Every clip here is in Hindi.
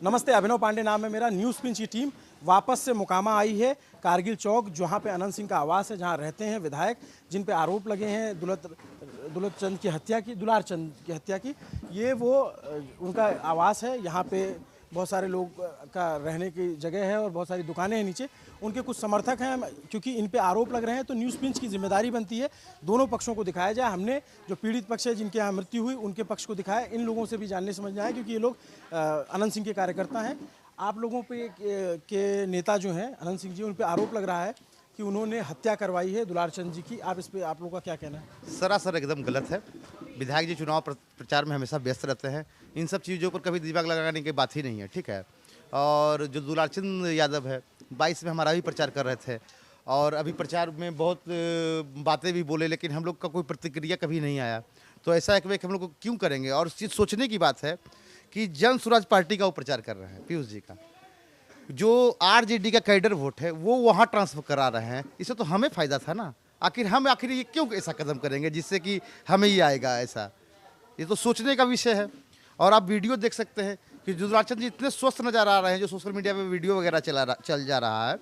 नमस्ते, अभिनव पांडे नाम है मेरा। न्यूज़ पिंच की टीम वापस से मोकामा आई है, कारगिल चौक, जहां पे अनंत सिंह का आवास है, जहां रहते हैं विधायक जिन पे आरोप लगे हैं दुलारचंद की हत्या की। ये वो उनका आवास है। यहाँ पे बहुत सारे लोग का रहने की जगह है और बहुत सारी दुकानें हैं नीचे। उनके कुछ समर्थक हैं, क्योंकि इन पे आरोप लग रहे हैं तो न्यूज़ पिंच की जिम्मेदारी बनती है दोनों पक्षों को दिखाया जाए। हमने जो पीड़ित पक्ष है, जिनके यहाँ मृत्यु हुई, उनके पक्ष को दिखाया। इन लोगों से भी जानने समझना है, क्योंकि ये लोग अनंत सिंह के कार्यकर्ता हैं। आप लोगों पे के नेता जो हैं अनंत सिंह जी, उन पे आरोप लग रहा है कि उन्होंने हत्या करवाई है दुलारचंद जी की। आप इस पे आप लोगों का क्या कहना है? सरासर एकदम गलत है। विधायक जी चुनाव प्रचार में हमेशा व्यस्त रहते हैं। इन सब चीज़ों पर कभी दिमाग लगाने की बात ही नहीं है, ठीक है। और जो दुलारचंद यादव है, 22 में हमारा भी प्रचार कर रहे थे और अभी प्रचार में बहुत बातें भी बोले, लेकिन हम लोग का कोई प्रतिक्रिया कभी नहीं आया। तो ऐसा एक वे हम लोग को क्यों करेंगे। और चीज़ सोचने की बात है कि जन स्वराज पार्टी का वो प्रचार कर रहे हैं, पीयूष जी का। जो आरजेडी का कैडर वोट है वो वहाँ ट्रांसफर करा रहे हैं। इससे तो हमें फ़ायदा था ना। आखिर ये क्यों ऐसा कदम करेंगे जिससे कि हमें ही आएगा ऐसा। ये तो सोचने का विषय है। और आप वीडियो देख सकते हैं कि दुलारचंद जी इतने स्वस्थ नज़र आ रहे हैं, जो सोशल मीडिया पे वीडियो वगैरह चल जा रहा है।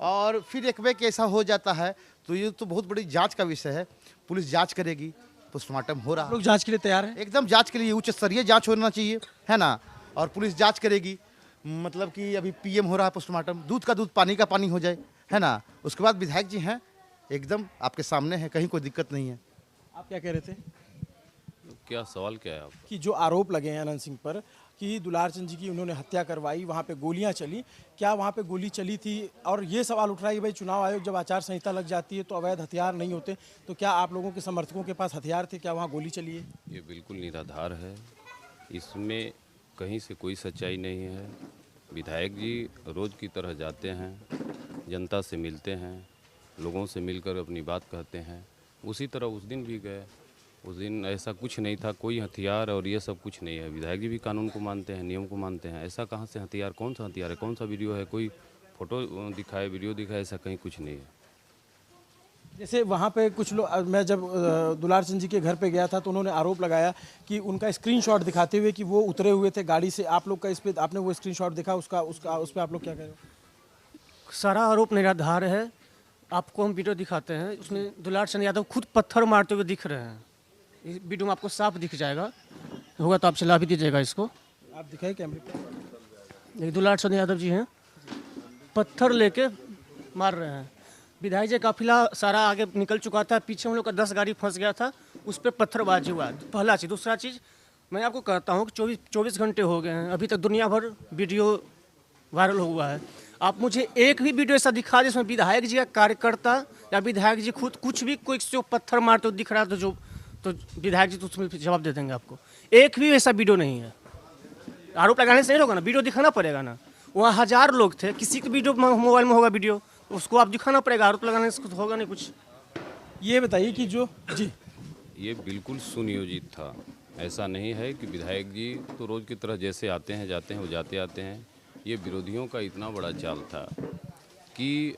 और फिर एक वे ऐसा हो जाता है तो ये तो बहुत बड़ी जांच का विषय है। पुलिस जांच करेगी, पोस्टमार्टम हो रहा है। लोग जांच के लिए तैयार हैं? एकदम जांच के लिए उच्च स्तरीय जांच होना चाहिए, है ना। और पुलिस जांच करेगी, मतलब कि अभी पीएम हो रहा है पोस्टमार्टम, दूध का दूध पानी का पानी हो जाए, है ना। उसके बाद विधायक जी हैं, एकदम आपके सामने है, कहीं कोई दिक्कत नहीं है। आप क्या कह रहे थे? क्या सवाल क्या है आप? कि जो आरोप लगे हैं अनंत सिंह पर कि दुलारचंद जी की उन्होंने हत्या करवाई, वहाँ पे गोलियाँ चली, क्या वहाँ पे गोली चली थी? और ये सवाल उठ रहा है कि भाई चुनाव आयोग जब आचार संहिता लग जाती है तो अवैध हथियार नहीं होते, तो क्या आप लोगों के समर्थकों के पास हथियार थे? क्या वहाँ गोली चली है? ये बिल्कुल निराधार है, इसमें कहीं से कोई सच्चाई नहीं है। विधायक जी रोज़ की तरह जाते हैं, जनता से मिलते हैं, लोगों से मिलकर अपनी बात कहते हैं। उसी तरह उस दिन भी गए। उस दिन ऐसा कुछ नहीं था, कोई हथियार और ये सब कुछ नहीं है। विधायक जी भी कानून को मानते हैं, नियम को मानते हैं। ऐसा कहाँ से हथियार, कौन सा हथियार है, कौन सा वीडियो है, कोई फ़ोटो दिखाए, वीडियो दिखाए, ऐसा कहीं कुछ नहीं है। जैसे वहाँ पे कुछ लोग, मैं जब दुलारचंद जी के घर पे गया था तो उन्होंने आरोप लगाया कि उनका स्क्रीनशॉट दिखाते हुए कि वो उतरे हुए थे गाड़ी से। आप लोग का इस पे, आपने वो स्क्रीनशॉट देखा, उस पे आप लोग क्या कह रहे हो? सारा आरोप निराधार है। आपको हम वीडियो दिखाते हैं, उसमें दुलारचंद यादव खुद पत्थर मारते हुए दिख रहे हैं। इस वीडियो में आपको साफ दिख जाएगा, होगा तो आप चला भी दीजिएगा इसको। आप दिखाए कैमरे पे। ये दुलारचंद यादव जी हैं, पत्थर लेके मार रहे हैं। विधायक जी काफिला सारा आगे निकल चुका था, पीछे हम लोग का 10 गाड़ी फंस गया था, उस पर पत्थरबाजी हुआ। पहला चीज़। दूसरा चीज़, मैं आपको कहता हूँ कि 24 घंटे हो गए हैं, अभी तक दुनिया भर वीडियो वायरल हुआ है। आप मुझे एक भी वीडियो ऐसा दिखा दे जिसमें विधायक जी का कार्यकर्ता या विधायक जी खुद कुछ भी कोई जो पत्थर मारते हुए दिख रहा है, तो विधायक जी तो उसमें जवाब दे देंगे आपको। एक भी ऐसा वीडियो नहीं है। आरोप लगाने से नहीं होगा ना, वीडियो दिखाना पड़ेगा ना। वहाँ 1000 लोग थे, किसी के वीडियो मोबाइल में होगा वीडियो, उसको आप दिखाना पड़ेगा। आरोप लगाने से तो होगा नहीं कुछ। ये बताइए कि जो जी, ये बिल्कुल सुनियोजित था। ऐसा नहीं है कि विधायक जी तो रोज़ की तरह जैसे आते हैं जाते हैं, वो जाते आते हैं। ये विरोधियों का इतना बड़ा चाल था कि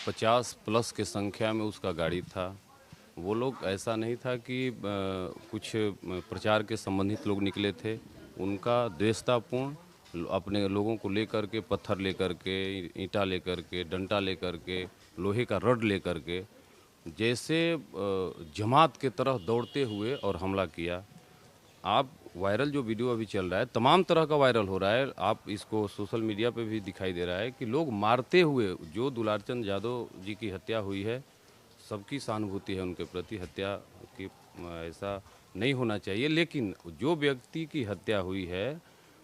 50 प्लस के संख्या में उसका गाड़ी था। वो लोग, ऐसा नहीं था कि कुछ प्रचार के संबंधित लोग निकले थे। उनका द्वेषतापूर्ण अपने लोगों को लेकर के, पत्थर लेकर के, ईंटा लेकर के, डंडा लेकर के, लोहे का रड लेकर के, जैसे जमात के तरह दौड़ते हुए और हमला किया। आप वायरल जो वीडियो अभी चल रहा है, तमाम तरह का वायरल हो रहा है। आप इसको सोशल मीडिया पे भी दिखाई दे रहा है कि लोग मारते हुए, जो दुलारचंद यादव जी की हत्या हुई है, सबकी सहानुभूति है उनके प्रति। हत्या की ऐसा नहीं होना चाहिए, लेकिन जो व्यक्ति की हत्या हुई है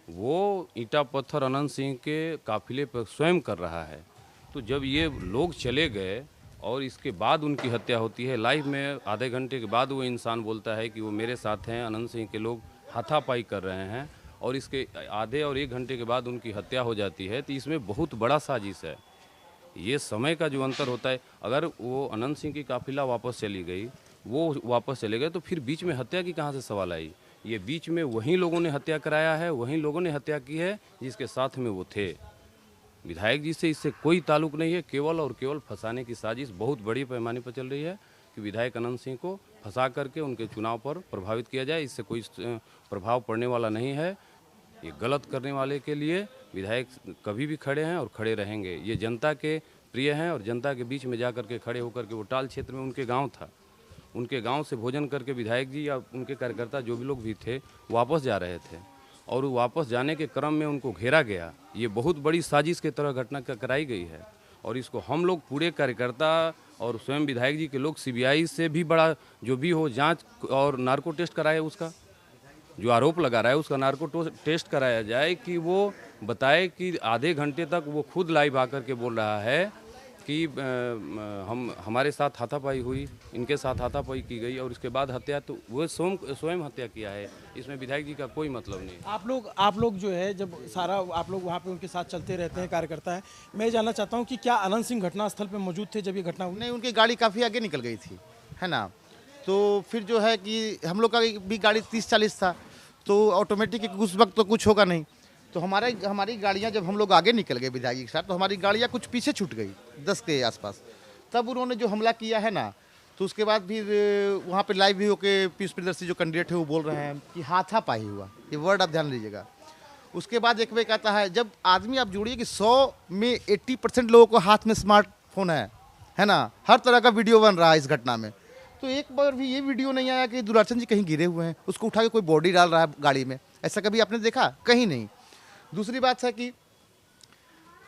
वो ईंटा पत्थर अनंत सिंह के काफिले पर स्वयं कर रहा है। तो जब ये लोग चले गए और इसके बाद उनकी हत्या होती है, लाइव में आधे घंटे के बाद वो इंसान बोलता है कि वो मेरे साथ हैं, अनंत सिंह के लोग हाथापाई कर रहे हैं, और इसके आधे और 1 घंटे के बाद उनकी हत्या हो जाती है। तो इसमें बहुत बड़ा साजिश है। ये समय का जो अंतर होता है, अगर वो अनंत सिंह की काफिला वापस चली गई, वो वापस चले गए, तो फिर बीच में हत्या की कहाँ से सवाल आई? ये बीच में वहीं लोगों ने हत्या कराया है, वहीं लोगों ने हत्या की है जिसके साथ में वो थे। विधायक जी से इससे कोई ताल्लुक नहीं है। केवल और केवल फंसाने की साजिश बहुत बड़ी पैमाने पर चल रही है कि विधायक अनंत सिंह को फंसा करके उनके चुनाव पर प्रभावित किया जाए। इससे कोई प्रभाव पड़ने वाला नहीं है। ये गलत करने वाले के लिए विधायक कभी भी खड़े हैं और खड़े रहेंगे। ये जनता के प्रिय हैं और जनता के बीच में जा कर के खड़े होकर के, वो टाल क्षेत्र में उनके गांव था, उनके गांव से भोजन करके विधायक जी या उनके कार्यकर्ता जो भी लोग भी थे वापस जा रहे थे और वापस जाने के क्रम में उनको घेरा गया। ये बहुत बड़ी साजिश की तरह घटना कराई गई है और इसको हम लोग पूरे कार्यकर्ता और स्वयं विधायक जी के लोग सीबीआई से भी बड़ा जो भी हो जांच और नार्को टेस्ट कराए, उसका जो आरोप लगा रहा है उसका नार्को टेस्ट कराया जाए कि वो बताए कि आधे घंटे तक वो खुद लाइव आकर के बोल रहा है कि हमारे साथ हाथापाई हुई, इनके साथ हाथापाई की गई और उसके बाद हत्या, तो वो स्वयं हत्या किया है। इसमें विधायक जी का कोई मतलब नहीं। आप लोग जो है जब सारा आप लोग वहाँ पे उनके साथ चलते रहते हैं, कार्यकर्ता हैं, मैं जानना चाहता हूँ कि क्या अनंत सिंह घटनास्थल पे मौजूद थे जब ये घटना हुई? नहीं, उनकी गाड़ी काफ़ी आगे निकल गई थी, है ना। तो फिर जो है कि हम लोग का भी गाड़ी 30-40 था, तो ऑटोमेटिक उस वक्त तो कुछ होगा नहीं। तो हमारी गाड़ियाँ जब हम लोग आगे निकल गए विधायक के साथ, तो हमारी गाड़ियाँ कुछ पीछे छूट गई 10 के आसपास। तब उन्होंने जो हमला किया है ना, तो उसके बाद फिर वहाँ पे लाइव भी होके पीयूष प्रियदर्शी जो कैंडिडेट है वो बोल रहे हैं कि हाथापाई हुआ, ये वर्ड आप ध्यान लीजिएगा। उसके बाद एक वे कहता है, जब आदमी आप जोड़िए कि 100 में 80% लोगों को हाथ में स्मार्टफोन है ना, हर तरह का वीडियो बन रहा है इस घटना में। तो एक बार भी ये वीडियो नहीं आया कि दुलारचंद जी कहीं गिरे हुए हैं, उसको उठा के कोई बॉडी डाल रहा है गाड़ी में, ऐसा कभी आपने देखा? कहीं नहीं। दूसरी बात है कि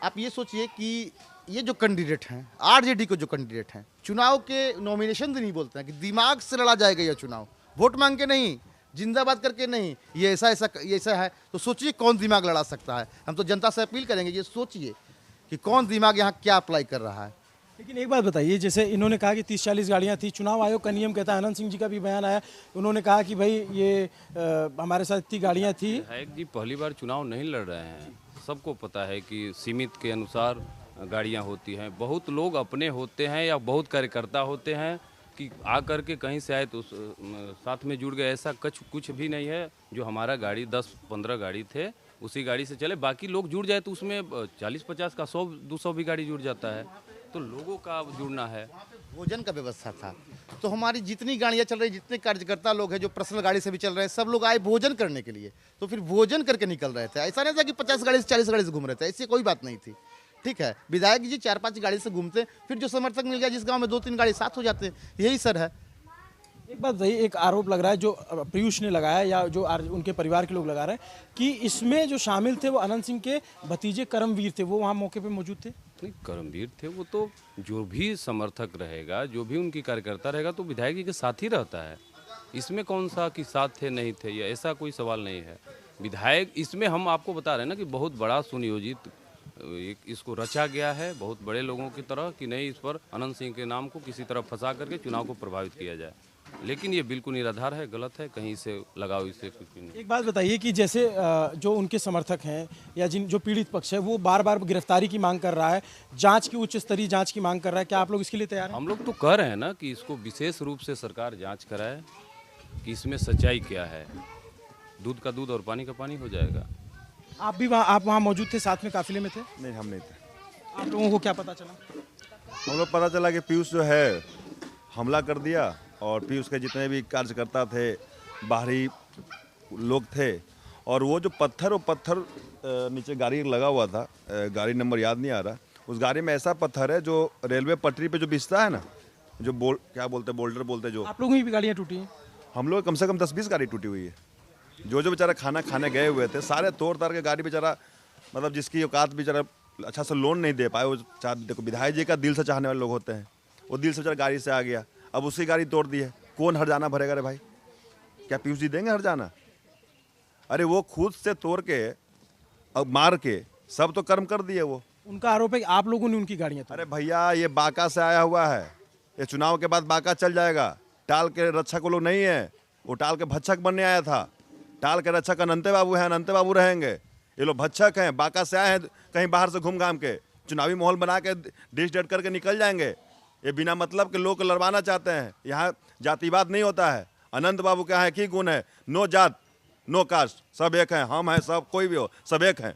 आप ये सोचिए कि ये जो कैंडिडेट हैं, आरजेडी को जो कैंडिडेट हैं, चुनाव के नॉमिनेशन भी नहीं बोलते हैं कि दिमाग से लड़ा जाएगा यह चुनाव, वोट मांग के नहीं, जिंदाबाद करके नहीं, ये ऐसा है। तो सोचिए कौन दिमाग लड़ा सकता है। हम तो जनता से अपील करेंगे, ये सोचिए कि कौन दिमाग यहाँ क्या अप्लाई कर रहा है। लेकिन एक बात बताइए, जैसे इन्होंने कहा कि 30-40 गाड़ियाँ थी, चुनाव आयोग का नियम कहता है, अनंत सिंह जी का भी बयान आया, उन्होंने कहा कि भाई ये हमारे साथ इतनी गाड़ियाँ थी। विधायक जी पहली बार चुनाव नहीं लड़ रहे हैं, सबको पता है कि सीमित के अनुसार गाड़ियाँ होती हैं। बहुत लोग अपने होते हैं या बहुत कार्यकर्ता होते हैं कि आकर के कहीं से आए तो साथ में जुड़ गए, ऐसा कुछ भी नहीं है। जो हमारा गाड़ी 10-15 गाड़ी थे उसी गाड़ी से चले, बाकी लोग जुड़ जाए तो उसमें 40-50 का 100-200 भी गाड़ी जुड़ जाता है, तो लोगों का जुड़ना है। भोजन का व्यवस्था था, तो हमारी जितनी गाड़ियाँ चल रही, जितने कार्यकर्ता लोग हैं जो पर्सनल गाड़ी से भी चल रहे हैं, सब लोग आए भोजन करने के लिए, तो फिर भोजन करके निकल रहे थे। ऐसा नहीं था कि 50 गाड़ी से 40 गाड़ी से घूम रहे थे, ऐसी कोई बात नहीं थी। ठीक है, विधायक जी 4-5 गाड़ी से घूमते, फिर जो समर्थक मिल गया जिस गाँव में 2-3 गाड़ी साथ हो जाते हैं, यही सर है। एक बात बताइए, एक आरोप लग रहा है जो पीयूष ने लगाया या जो उनके परिवार के लोग लगा रहे हैं कि इसमें जो शामिल थे वो अनंत सिंह के भतीजे करमवीर थे, वो वहाँ मौके पे मौजूद थे। नहीं, करमवीर थे वो, तो जो भी समर्थक रहेगा, जो भी उनकी कार्यकर्ता रहेगा, तो विधायक जी के साथ ही रहता है। इसमें कौन सा कि साथ थे नहीं थे, या ऐसा कोई सवाल नहीं है। विधायक इसमें हम आपको बता रहे हैं ना कि बहुत बड़ा सुनियोजित इसको रचा गया है बहुत बड़े लोगों की तरह, कि नहीं इस पर अनंत सिंह के नाम को किसी तरह फंसा करके चुनाव को प्रभावित किया जाए। लेकिन ये बिल्कुल निराधार है, गलत है, कहीं से लगाओ इससे कुछ भी नहीं। एक बात बताइए कि जैसे जो उनके समर्थक हैं या जो पीड़ित पक्ष है वो बार बार गिरफ्तारी की मांग कर रहा है, जांच की उच्च स्तरीय जांच की मांग कर रहा है, क्या आप लोग इसके लिए तैयार हैं? हम लोग तो कह रहे हैं ना कि इसको विशेष रूप से सरकार जांच कराए कि इसमें सच्चाई क्या है। दूध का दूध और पानी का पानी हो जाएगा। आप वहाँ मौजूद थे, साथ में काफिले में थे? नहीं, हम नहीं थे। आप लोगों को क्या पता चला? हम लोग पता चला कि पीयूष जो है हमला कर दिया, और पीयूष के जितने भी कार्यकर्ता थे, बाहरी लोग थे, और वो जो पत्थर नीचे गाड़ी लगा हुआ था, गाड़ी नंबर याद नहीं आ रहा, उस गाड़ी में ऐसा पत्थर है जो रेलवे पटरी पे जो बिछता है ना, जो क्या बोलते हैं, बोल्डर बोलते हैं जो। आप लोगों की भी गाड़ियाँ टूटी हैं? हम लोग कम से कम 10-20 गाड़ी टूटी हुई है। जो बेचारा खाना खाने गए हुए थे, सारे तोड़ ताड़ के गाड़ी बेचारा, मतलब जिसकी औकात बेचारा अच्छा से लोन नहीं दे पाए, वो देखो विधायक जी का दिल से चाहने वाले लोग होते हैं, वो दिल से बेचारा गाड़ी से आ गया, अब उसकी गाड़ी तोड़ दी है। कौन हर्जाना भरेगा रे भाई? क्या पीयूष जी देंगे हर्जाना? अरे वो खुद से तोड़ के अब मार के सब तो कर्म कर दिए वो। उनका आरोप है कि आप लोगों ने उनकी गाड़ियाँ तोड़ी। अरे भैया, ये बांका से आया हुआ है, ये चुनाव के बाद बांका चल जाएगा। टाल के रक्षक वो लोग नहीं है, वो टाल के भक्षक बनने आया था। टाल के रक्षक अनंते बाबू हैं, अनंते बाबू रहेंगे। ये लोग भक्षक हैं, बांका से आए हैं कहीं बाहर से घूम घाम के, चुनावी माहौल बना के डिश डेट करके निकल जाएंगे। ये बिना मतलब के लोग को लड़वाना चाहते हैं। यहाँ जातिवाद नहीं होता है। अनंत बाबू क्या है, एक ही गुण है, नो जात नो कास्ट, सब एक हैं, हम हैं, सब कोई भी हो, सब एक हैं।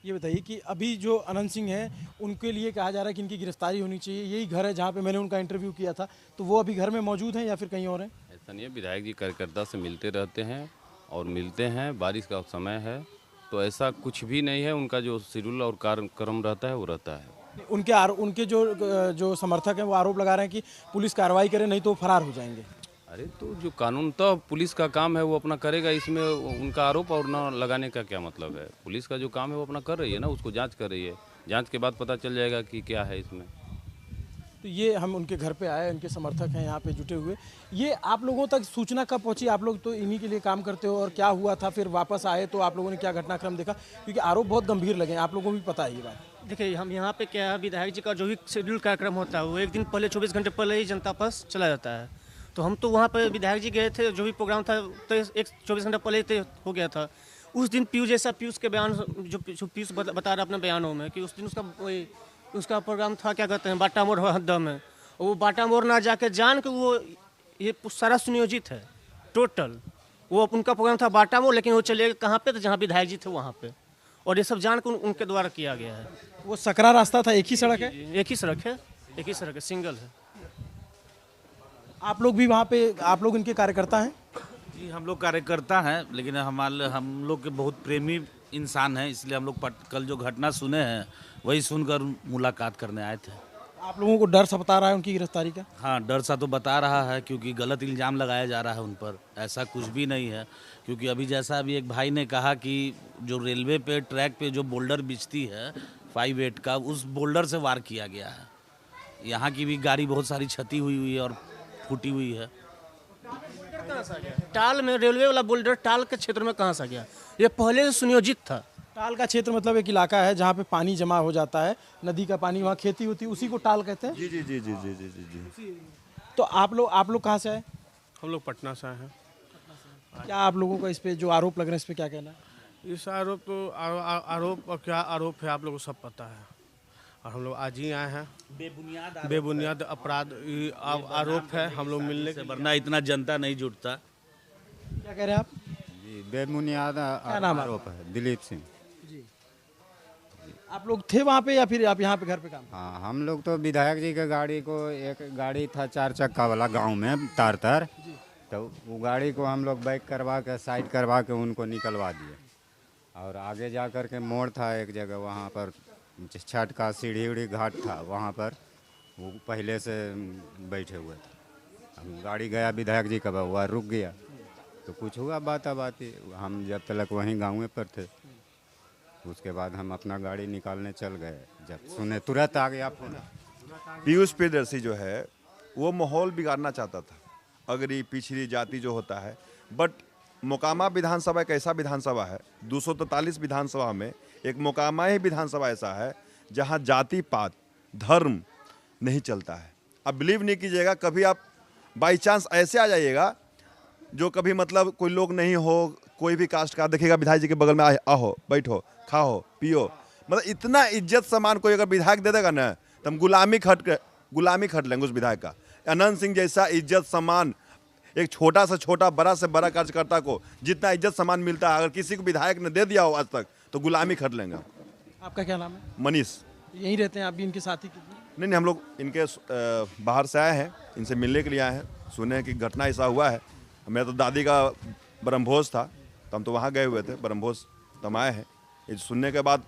ये बताइए कि अभी जो अनंत सिंह हैं उनके लिए कहा जा रहा है कि इनकी गिरफ्तारी होनी चाहिए, यही घर है जहाँ पे मैंने उनका इंटरव्यू किया था, तो वो अभी घर में मौजूद हैं या फिर कहीं और हैं? ऐसा नहीं है, विधायक जी कार्यकर्ता से मिलते रहते हैं और मिलते हैं। बारिश का समय है तो ऐसा कुछ भी नहीं है। उनका जो शेड्यूल और कार्यक्रम रहता है वो रहता है। उनके जो समर्थक हैं वो आरोप लगा रहे हैं कि पुलिस कार्रवाई करे, नहीं तो वो फरार हो जाएंगे। अरे तो जो कानून तो पुलिस का काम है वो अपना करेगा, इसमें उनका आरोप और न लगाने का क्या मतलब है। पुलिस का जो काम है वो अपना कर रही है ना, उसको जांच कर रही है। जांच के बाद पता चल जाएगा कि क्या है इसमें। तो ये हम उनके घर पे आए, उनके समर्थक हैं यहाँ पे जुटे हुए। ये आप लोगों तक सूचना कब पहुंची? आप लोग तो इन्हीं के लिए काम करते हो, और क्या हुआ था फिर वापस आए तो आप लोगों ने क्या घटनाक्रम देखा? क्योंकि आरोप बहुत गंभीर लगे, आप लोगों को भी पता है ये बात। देखिए, हम यहाँ पे क्या है, विधायक जी का जो भी शेड्यूल कार्यक्रम होता है वो एक दिन पहले 24 घंटे पहले ही जनता पास चला जाता है। तो हम तो वहाँ पे विधायक जी गए थे, जो भी प्रोग्राम था तो एक 24 घंटे पहले ही हो गया था। उस दिन पीयूष के बयान, जो पीयूष बता रहा अपने बयानों में कि उस दिन उसका प्रोग्राम था, क्या कहते हैं, बाटा मोड़ हद्दा में। वो बाटा मोड़ ना जाके जान के वो ये सारा सुनियोजित है टोटल। वो उनका प्रोग्राम था बाटा मोड़, लेकिन वो चले कहाँ पे, तो जहाँ विधायक जी थे वहाँ पे। और ये सब जान के उनके द्वारा किया गया है। वो सकरा रास्ता था, एक ही सड़क है? एक ही सड़क है, सिंगल है। आप लोग भी वहाँ पे, आप लोग इनके कार्यकर्ता हैं? जी, हम लोग कार्यकर्ता हैं, लेकिन हम लोग के बहुत प्रेमी इंसान हैं, इसलिए हम लोग कल जो घटना सुने हैं वही सुनकर मुलाकात करने आए थे। आप लोगों को डर सता रहा है उनकी गिरफ्तारी का? हाँ, डर सा तो बता रहा है, क्योंकि गलत इल्ज़ाम लगाया जा रहा है उन पर। ऐसा कुछ भी नहीं है, क्योंकि अभी जैसा अभी एक भाई ने कहा कि जो रेलवे पे ट्रैक पे जो बोल्डर बिछती है 5-8 का, उस बोल्डर से वार किया गया है। यहाँ की भी गाड़ी बहुत सारी क्षति हुई है और फूटी हुई है। टाल में रेलवे वाला बोल्डर टाल के क्षेत्र में कहाँ से गया? ये पहले से सुनियोजित था। टाल का क्षेत्र मतलब एक इलाका है जहाँ पे पानी जमा हो जाता है, नदी का पानी, वहाँ खेती होती है, उसी को टाल कहते हैं। जी जी जी जी जी जी जी जी। तो आप लोग कहाँ से आए? हम लोग पटना से आए हैं। क्या आप लोगों का इस पे जो आरोप लग रहे हैं, इस पे क्या कहना है? इस आरोप तो आरोप और क्या आरोप है आप लोगों को सब पता है, और हम लोग आज ही आए हैं। बेबुनियाद अपराध आरोप है, हम लोग मिलने के वरना इतना जनता नहीं जुटता। क्या कह रहे हैं आप? जी, बेबुनियाद नाम है? आरोप है। दिलीप सिंह। आप लोग थे वहाँ पे या फिर आप यहाँ पे घर पे काम? हाँ, हम लोग तो विधायक जी के गाड़ी को, एक गाड़ी था 4 चक्का वाला गांव में तार, तो वो गाड़ी को हम लोग बैक करवा के, साइड करवा के उनको निकलवा दिए। और आगे जा कर के मोड़ था एक जगह, वहाँ पर छठ का सीढ़ी उढ़ी घाट था, वहाँ पर वो पहले से बैठे हुए थे। हम गाड़ी गया विधायक जी का, वह रुक गया, तो कुछ हुआ बाती। हम जब तक वहीं गाँव पर थे, उसके बाद हम अपना गाड़ी निकालने चल गए। जब सुने तुरंत आ गया फोन। पीयूष प्रियदर्शी जो है वो माहौल बिगाड़ना चाहता था, अगरी पिछड़ी जाति जो होता है। बट मोकामा विधानसभा एक ऐसा विधानसभा है, 243 विधानसभा में एक मोकामा ही विधानसभा ऐसा है जहां जाति पात धर्म नहीं चलता है। आप बिलीव नहीं कीजिएगा, कभी आप बाई चांस ऐसे आ जाइएगा जो कभी मतलब कोई लोग नहीं हो, कोई भी कास्ट का, देखिएगा विधायक जी के बगल में आओ, बैठो, खाओ, पियो, मतलब इतना इज्जत सम्मान कोई अगर विधायक दे देगा ना, तो हम गुलामी खट लेंगे उस विधायक का। अनंत सिंह जैसा इज्जत सम्मान एक छोटा से छोटा, बड़ा से बड़ा कार्यकर्ता को जितना इज्जत सम्मान मिलता है, अगर किसी को विधायक ने दे दिया हो आज तक, तो गुलामी खट लेंगे। आपका क्या नाम है? मनीष। यहीं रहते हैं आप भी इनके साथी? नहीं, हम लोग इनके बाहर से आए हैं, इनसे मिलने के लिए आए हैं। सुने कि घटना ऐसा हुआ है। मेरा तो दादी का ब्रह्मभोज था, तो हम तो वहाँ गए हुए थे ब्रह्मभोज, तो हम आए हैं। ये सुनने के बाद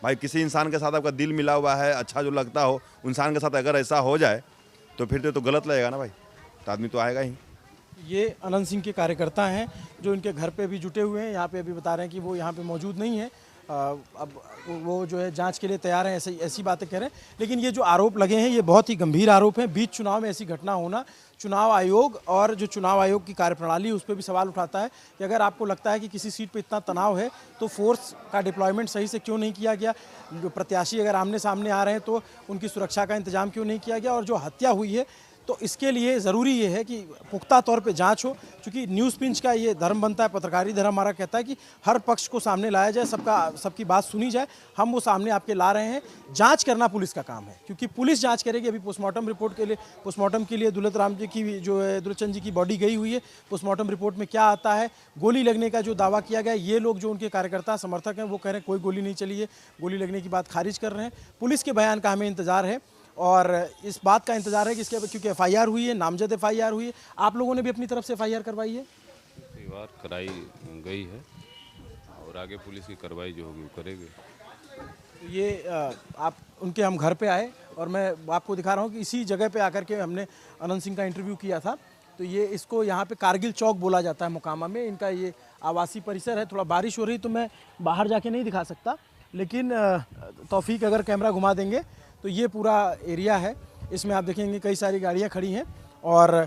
भाई, किसी इंसान के साथ आपका दिल मिला हुआ है, अच्छा जो लगता हो इंसान के साथ अगर ऐसा हो जाए तो फिर तो गलत लगेगा ना भाई, तो आदमी तो आएगा ही। ये अनंत सिंह के कार्यकर्ता हैं जो इनके घर पे भी जुटे हुए हैं। यहाँ पे अभी बता रहे हैं कि वो यहाँ पे मौजूद नहीं है, अब वो जो है जांच के लिए तैयार हैं, ऐसी बातें कह रहे हैं। लेकिन ये जो आरोप लगे हैं ये बहुत ही गंभीर आरोप हैं। बीच चुनाव में ऐसी घटना होना, चुनाव आयोग और जो चुनाव आयोग की कार्यप्रणाली उस पर भी सवाल उठाता है कि अगर आपको लगता है कि किसी सीट पे इतना तनाव है तो फोर्स का डिप्लॉयमेंट सही से क्यों नहीं किया गया, जो प्रत्याशी अगर आमने सामने आ रहे हैं तो उनकी सुरक्षा का इंतजाम क्यों नहीं किया गया, और जो हत्या हुई है तो इसके लिए ज़रूरी ये है कि पुख्ता तौर पे जांच हो। क्योंकि न्यूज़ पिंच का ये धर्म बनता है, पत्रकारी धर्म हमारा कहता है कि हर पक्ष को सामने लाया जाए, सबकी बात सुनी जाए। हम वो सामने आपके ला रहे हैं। जांच करना पुलिस का काम है, क्योंकि पुलिस जांच करेगी। अभी पोस्टमार्टम रिपोर्ट के लिए, पोस्टमार्टम के लिए दुलतराम जी की जो है, दुलतचंद जी की बॉडी गई हुई है। पोस्टमार्टम रिपोर्ट में क्या आता है, गोली लगने का जो दावा किया गया, ये लोग जो उनके कार्यकर्ता समर्थक हैं वो कह रहे हैं कोई गोली नहीं चली है, गोली लगने की बात खारिज कर रहे हैं। पुलिस के बयान का हमें इंतजार है, और इस बात का इंतजार है कि इसके, क्योंकि एफआईआर हुई है, नामजद एफआईआर हुई है। आप लोगों ने भी अपनी तरफ से एफआईआर करवाई है? कई बार कराई गई है, और आगे पुलिस की कार्रवाई जो होगी वो करेगी। ये आप उनके हम घर पे आए और मैं आपको दिखा रहा हूँ कि इसी जगह पे आकर के हमने अनंत सिंह का इंटरव्यू किया था। तो ये इसको यहाँ पे कारगिल चौक बोला जाता है मोकामा में। इनका ये आवासीय परिसर है। थोड़ा बारिश हो रही तो मैं बाहर जाके नहीं दिखा सकता, लेकिन तौफीक अगर कैमरा घुमा देंगे तो ये पूरा एरिया है। इसमें आप देखेंगे कई सारी गाड़ियाँ खड़ी हैं और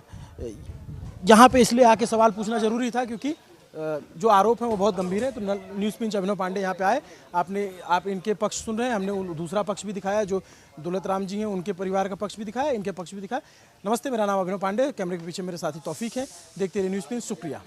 यहाँ पे इसलिए आके सवाल पूछना ज़रूरी था क्योंकि जो आरोप है वो बहुत गंभीर है। तो न्यूज़ पिंच अभिनव पांडे यहाँ पे आए, आप इनके पक्ष सुन रहे हैं। हमने दूसरा पक्ष भी दिखाया, जो दौलत राम जी हैं उनके परिवार का पक्ष भी दिखाया, इनके पक्ष भी दिखाया। नमस्ते, मेरा नाम अभिनव पांडे, कैमरे के पीछे मेरे साथी तौफीक है। देखते रहिए न्यूज़ पिंच। शुक्रिया।